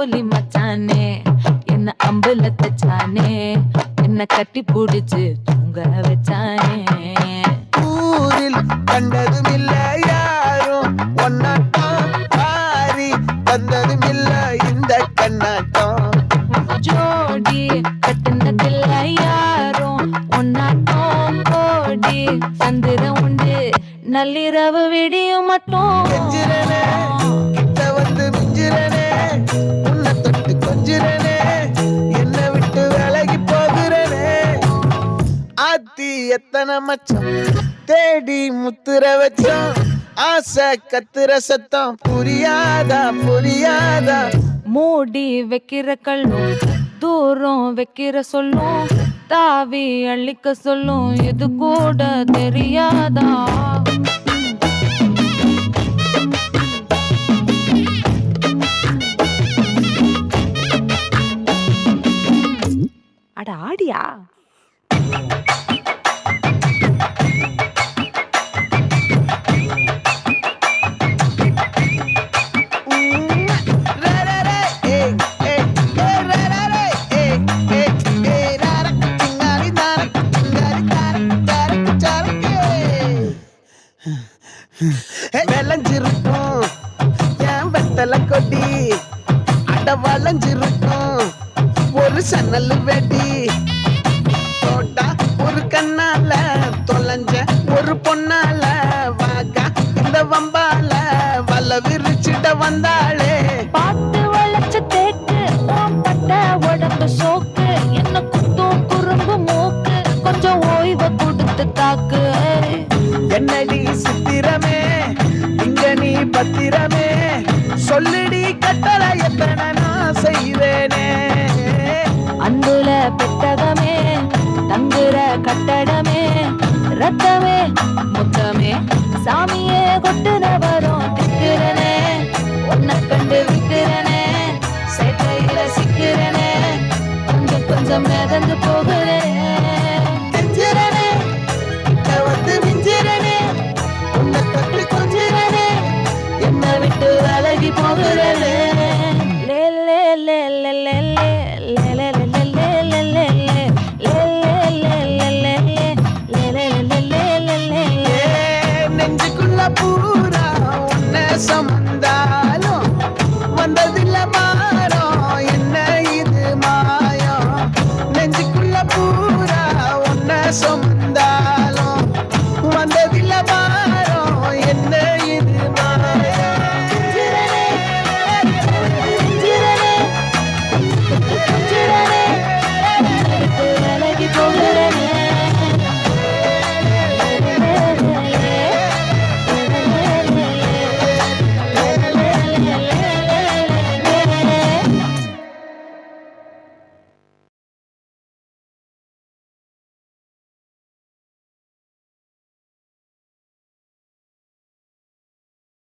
அம்புலி மச்சானே என்ன அம்புல தச்சானே என்ன கட்டி புடிச்சு தூங்க வச்சானே. ஊரில் கண்டதும் இல்ல யாரும் ஒன்னாட்டம் பாரி வந்ததும் இல்ல இந்த கண்ணாட்டம். ஜோடி கட்டுனதில்ல யாரும் ஒன்னாட்டம் கோடி சந்திரம் உண்டு நள்ளிரவு விடியும் மட்டும். கெஞ்சிரனே கிட்ட வந்து மிஞ்சிரனே உன்னை தொட்டு கொஞ்சிரனே என்னை விட்டு விலகி போகிறனே. ஆத்தி எத்தனை மச்சம் தேடி முத்துற வச்சோம் ஆசை கத்துற சத்தம் புரியாதா புரியாதா. மூடி வைக்கிற கல்லும் தூரம் வைக்கிற சொல்லும் தாவி அள்ளிக்க சொல்லும் இது கூட தெரியாதா. அட ஆடியா. விளைஞ்சிருக்கும் என் வெத்தலை கொடி அட வளைஞ்சிருக்கும் ஒரு சன்னல் வெடி தோட்டா ஒரு கண்ணால தொலைஞ்ச ஒரு பொண்ணால வாகா இந்த வம்பால வல விரிச்சிட வந்தாளே. பாட்டு வளைச்ச தேக்கு பட்ட உடம்பு சோக்கு என்ன குத்தும் குறும்பு மூக்கு கொஞ்சம் ஓய்வு கொடுத்து தாக்கு. என்னடி சித்திரமே இங்க நீ பத்திரமே சொல்லுடி கட்டளை எத்தனை நான் செய்வேனே. அன்புல பெட்டகமே தங்குற கட்டடமே ரத்தமே முத்தமே சாமியே கொட்டுன வரும் திக்கிறனே உன்னை கண்டு விக்கிறனே சேட்டையில சிக்கிறனே கொஞ்சம் கொஞ்சம் மிதந்து போகிறேன். கெஞ்சிரனே கிட்ட வந்து மிஞ்சிரனே உன்னை தொட்டு கொஞ்சிரனே என்னை விட்டு விலகி போகிறனே. லே லே லே லே லே லே லே லே லே லே லே லே லே நெஞ்சுக்குள்ள பூரா உன்னை சமந்தாலும் வந்தது